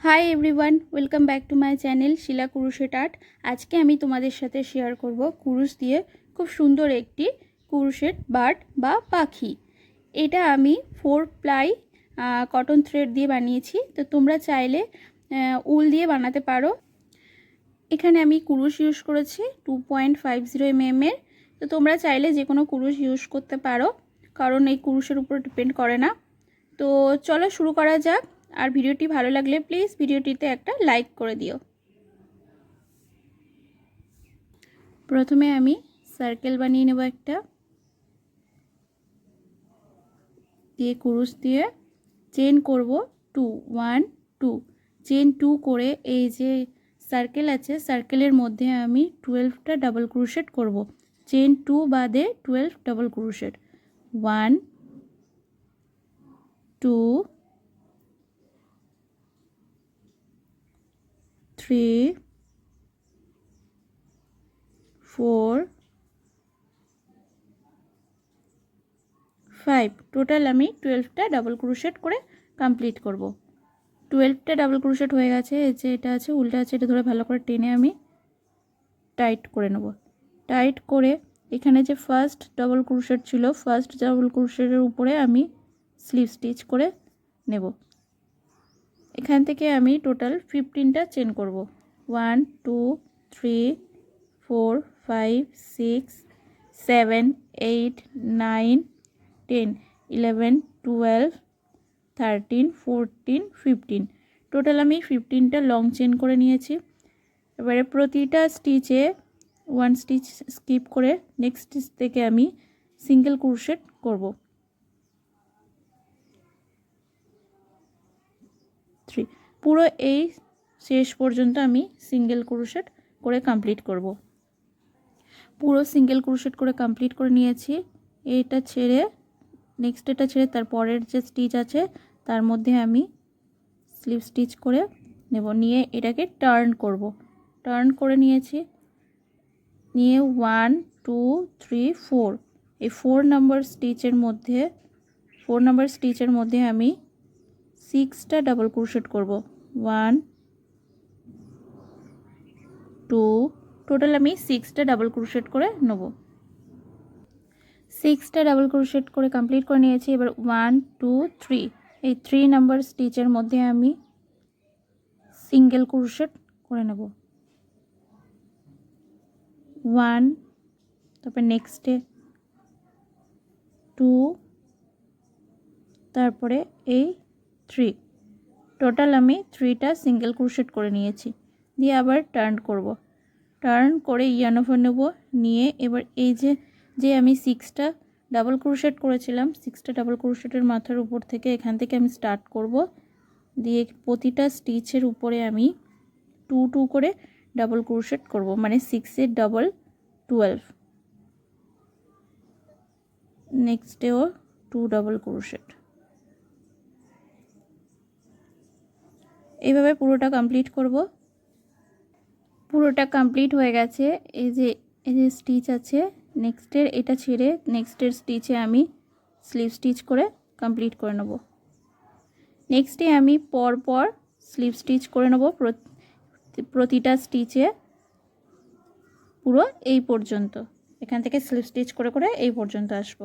Hi everyone, welcome back to my channel Shila crochet art. আজকে আমি তোমাদের সাথে শেয়ার করব কুরুশ দিয়ে খুব সুন্দর একটি ক্রোশেট বার্ড বা পাখি। এটা আমি 4 প্লাই কটন থ্রেড দিয়ে বানিয়েছি। তো তোমরা চাইলে উল দিয়ে বানাতে পারো। এখানে আমি কুরুশ ইউজ করেছি 2.50 mm এর। তো তোমরা চাইলে যে কোনো কুরুশ ইউজ করতে পারো, কারণ এই কুরুশের উপর ডিপেন্ড করে না। তো চলো শুরু করা যাক। আর ভিডিওটি ভালো লাগলে প্লিজ ভিডিওটিতে একটা লাইক করে দিও। প্রথমে আমি সার্কেল বানিয়ে নেব একটা, দিয়ে কুরুশ দিয়ে চেন করব 2 1 2 চেন 2 করে এই যে সার্কেল আছে সার্কেলের মধ্যে আমি 12টা ডাবল ক্রোশেট করব। চেন 2 বাদে 12 ডাবল ক্রোশেট 1 2 3 4 5 টোটাল আমি 12টা ডাবল ক্রোশেট করে কমপ্লিট করব। 12টা ডাবল ক্রোশেট হয়ে গেছে। এই যে এটা আছে উল্টা আছে, এটা ধরে ভালো করে টেনে আমি টাইট করে নেব। টাইট করে এখানে যে ফার্স্ট ডাবল ক্রোশেট ছিল, ফার্স্ট ডাবল ক্রোশেটের উপরে আমি স্লিভ স্টিচ করে নেব। এখান থেকে আমি টোটাল 15টা চেন করব। 1 2 3 4 5 6 7 8 9 10 11 12 13 14 15 টোটাল আমি 15টা লং চেন করে নিয়েছি। এবারে প্রতিটা স্টিচে 1 স্টিচ স্কিপ করে নেক্সট স্টিচ থেকে আমি সিঙ্গেল ক্রোশেট করব। 3 পুরো এই শেষ পর্যন্ত আমি সিঙ্গেল ক্রোশেট করে কমপ্লিট করব। পুরো সিঙ্গেল ক্রোশেট করে কমপ্লিট করে নিয়েছি। এইটা ছেড়ে নেক্সট এটা ছেড়ে তার পরের যে স্টিচ আছে তার মধ্যে আমি স্লিভ স্টিচ করে নেব। নিয়ে এটাকে টার্ন করব। টার্ন করে নিয়েছি। নিয়ে 1 2 3 4 এই 4 নাম্বার স্টিচের মধ্যে আমি 6টা ডাবল ক্রোশেট করব। 1 2 টোটাল আমি 6টা ডাবল ক্রোশেট করে নেব। 6টা ডাবল ক্রোশেট করে কমপ্লিট করে নিয়েছি। এবার 1 2 3 এই 3 নাম্বার স্টিচের মধ্যে আমি সিঙ্গেল ক্রোশেট করে নেব। 1 তারপর নেক্সটে 2 তারপরে এই 3 টোটাল আমি 3টা সিঙ্গেল ক্রোশেট করে নিয়েছি। দিয়ে আবার টার্ন করব। টার্ন করে ইয়ার্ন ওভার নেব। নিয়ে এবার এই যে আমি 6টা ডাবল ক্রোশেট করেছিলাম, 6টা ডাবল ক্রোশেটের মাথার উপর থেকে এখান থেকে আমি স্টার্ট করব। দিয়ে প্রতিটা স্টিচের উপরে আমি 2 2 করে ডাবল ক্রোশেট করব, মানে 6 এর ডাবল 12। নেক্সটেও 2 double crochet. এইভাবে পুরোটা কমপ্লিট করব। পুরোটা কমপ্লিট হয়ে গেছে। এই যে স্টিচ আছে নেক্সটের, এটা ছেড়ে নেক্সটের স্টিচে আমি স্লিভ স্টিচ করে কমপ্লিট করে নেব। নেক্সটে আমি পরপর স্লিভ স্টিচ করে নেব প্রতিটা স্টিচে পুরো এই পর্যন্ত। এখান থেকে স্লিভ স্টিচ করে করে এই পর্যন্ত আসব।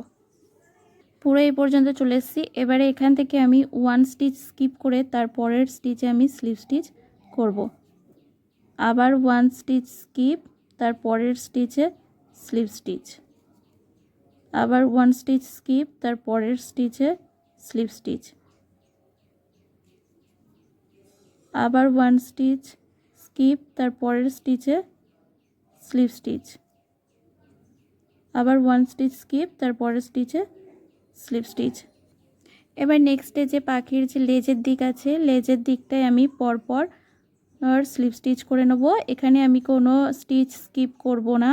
পুরো এই পর্যন্ত চলে এসেছি। এবারে এখান থেকে আমি 1 স্টিচ স্কিপ করে তারপরের স্টিচে আমি স্লিভ স্টিচ করব। আবার 1 স্টিচ স্কিপ, তারপরের স্টিচে স্লিভ স্টিচ। আবার 1 স্টিচ স্কিপ, তারপরের স্টিচে স্লিভ স্টিচ। আবার 1 স্টিচ স্কিপ, তারপরের স্টিচে স্লিভ স্টিচ। আবার 1 স্টিচ স্কিপ, তারপরের স্টিচে স্লিভ স্টিচ। এবার নেক্সটে যে পাখির যে লেজের দিক আছে, লেজের দিকটায় আমি পরপর আর স্লিভ স্টিচ করে নেব। এখানে আমি কোনো স্টিচ স্কিপ করব না।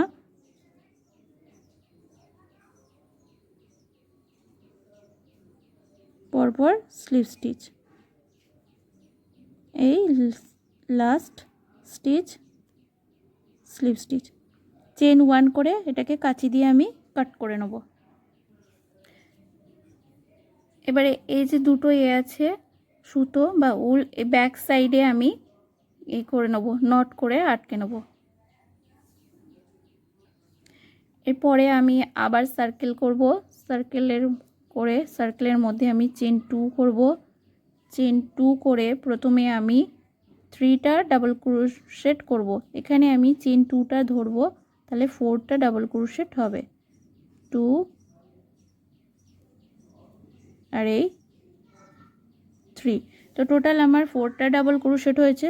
পরপর স্লিভ স্টিচ। এই last stitch sleeve stitch. Chain 1 করে এটাকে কাঁচি দিয়ে আমি কাট করে নেব। এবারে এই যে দুটো আছে সুতো বা উল এই ব্যাক সাইডে আমি এই করে নেব, নট করে আটকে নেব। এরপরে আমি আবার সার্কেল করব, সার্কেলের মধ্যে আমি চেন 2 করব। চেন 2 করে প্রথমে আমি 3টা ডাবল ক্রোশেট করব। এখানে আমি চেন 2টা ধরব, তাহলে 4টা ডাবল ক্রোশেট হবে। 2 আর এই 3, তো টোটাল আমার 4টা ডাবল ক্রোশেট হয়েছে।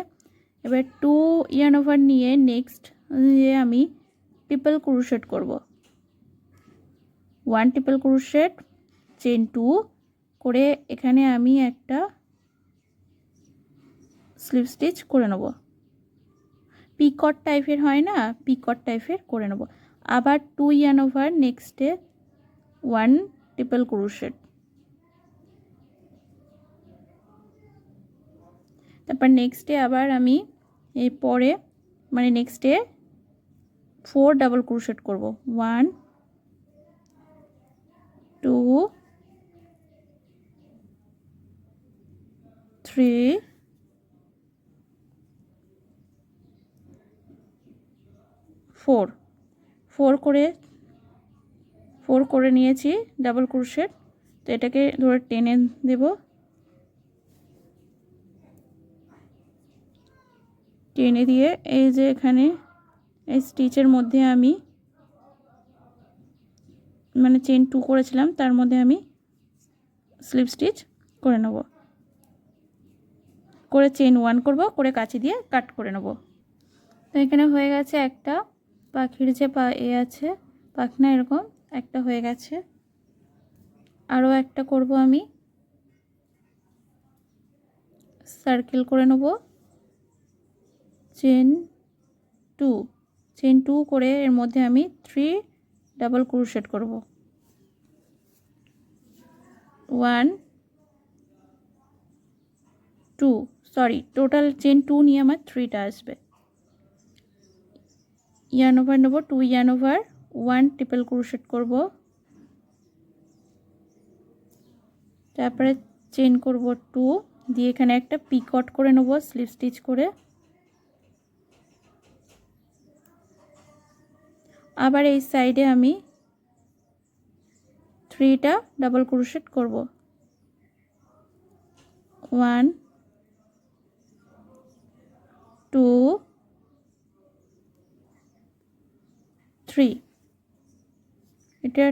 এবার 2 ইয়ার্ন ওভার নিয়ে নেক্সট আমি ট্রিপল ক্রোশেট করব। 1 ট্রিপল ক্রোশেট, চেন 2 করে এখানে আমি একটা স্লিপ স্টিচ করে নেব। পিকট টাইপের হয় না, পিকট টাইপের করে নেব। আবার 2 ইয়ার্ন ওভার নেক্সটে 1 ট্রিপল ক্রোশেট, তারপর নেক্সটে আবার আমি এই পরে মানে নেক্সটে 4 ডাবল ক্রোশেট করব। 1 2 3 4 করে নিয়েছি ডাবল ক্রোশেট। তো এটাকে ধরে টেনে দেব, টেনে দিয়ে এই যে এখানে এই স্টিচের মধ্যে আমি মানে চেন 2 করেছিলাম তার মধ্যে আমি স্লিপ স্টিচ করে নেব, করে চেন 1 করব, করে কাঁচি দিয়ে কাট করে নেব। তো এখানে হয়ে গেছে একটা পাখির যে আছে পাখনা, এরকম একটা হয়ে গেছে। আরও একটা করব, আমি সার্কেল করে নেব, চেন 2 করে এর মধ্যে আমি 3 ডাবল ক্রোশেট করব। 1 2 সরি টোটাল চেন 2 নিয়ে আমার 3টা আসবে। ইয়ার্ন ওভার নেব, 2 ইয়ার্ন ওভার 1 ট্রিপল ক্রোশেট করব, তারপরে চেন করব 2 দিয়ে এখানে একটা পিকট করে নেব স্লিপ স্টিচ করে। আবার এই সাইডে আমি 3টা ডাবল ক্রোশেট করব। 1 2 3, এটা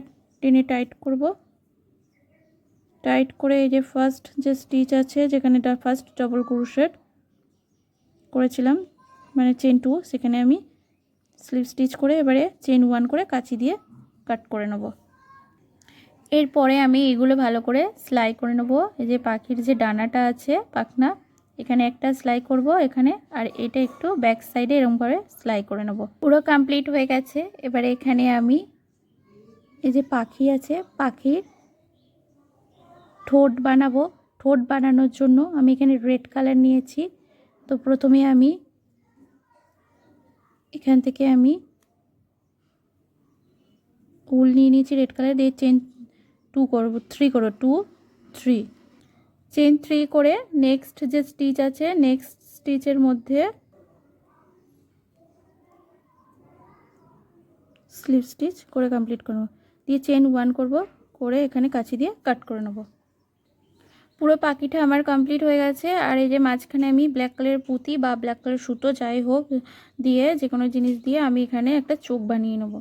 টেনে টাইট করব। টাইট করে এই যে ফার্স্ট যে স্টিচ আছে যেখানে ফার্স্ট ডাবল ক্রোশেট করেছিলাম মানে চেন 2, সেখানে আমি স্লিপ স্টিচ করে এবারে চেন 1 করে কাঁচি দিয়ে কাট করে নেব। এরপরে আমি এগুলো ভালো করে সেলাই করে নেব। এই যে পাখির যে ডানাটা আছে পাখনা, এখানে একটা সেলাই করব এখানে, আর এটা একটু ব্যাক সাইডে এরকম করে সেলাই করে নেব। পুরো কমপ্লিট হয়ে গেছে। এবারে এখানে আমি এই যে পাখি আছে পাখির ঠোঁট বানাবো। ঠোঁট বানানোর জন্য আমি এখানে রেড কালার নিয়েছি। তো প্রথমে আমি এখান থেকে আমি উল নিয়ে নিয়েছি রেড কালার দিয়ে, চেন 2 করব, 3 করব, 2 3 চেন 3 করে নেক্সট যে স্টিচ আছে নেক্সট স্টিচের মধ্যে স্লিপ স্টিচ করে কমপ্লিট করব, দিয়ে চেন 1 করব, করে এখানে কাঁচি দিয়ে কাট করে নেব। পুরো পাখিটা আমার কমপ্লিট হয়ে গেছে। আর এই যে মাঝখানে আমি ব্ল্যাক কালারের পুঁতি বা ব্ল্যাক কালারের সুতো যাই হোক দিয়ে যে কোনো জিনিস দিয়ে আমি এখানে একটা চোখ বানিয়ে নেব।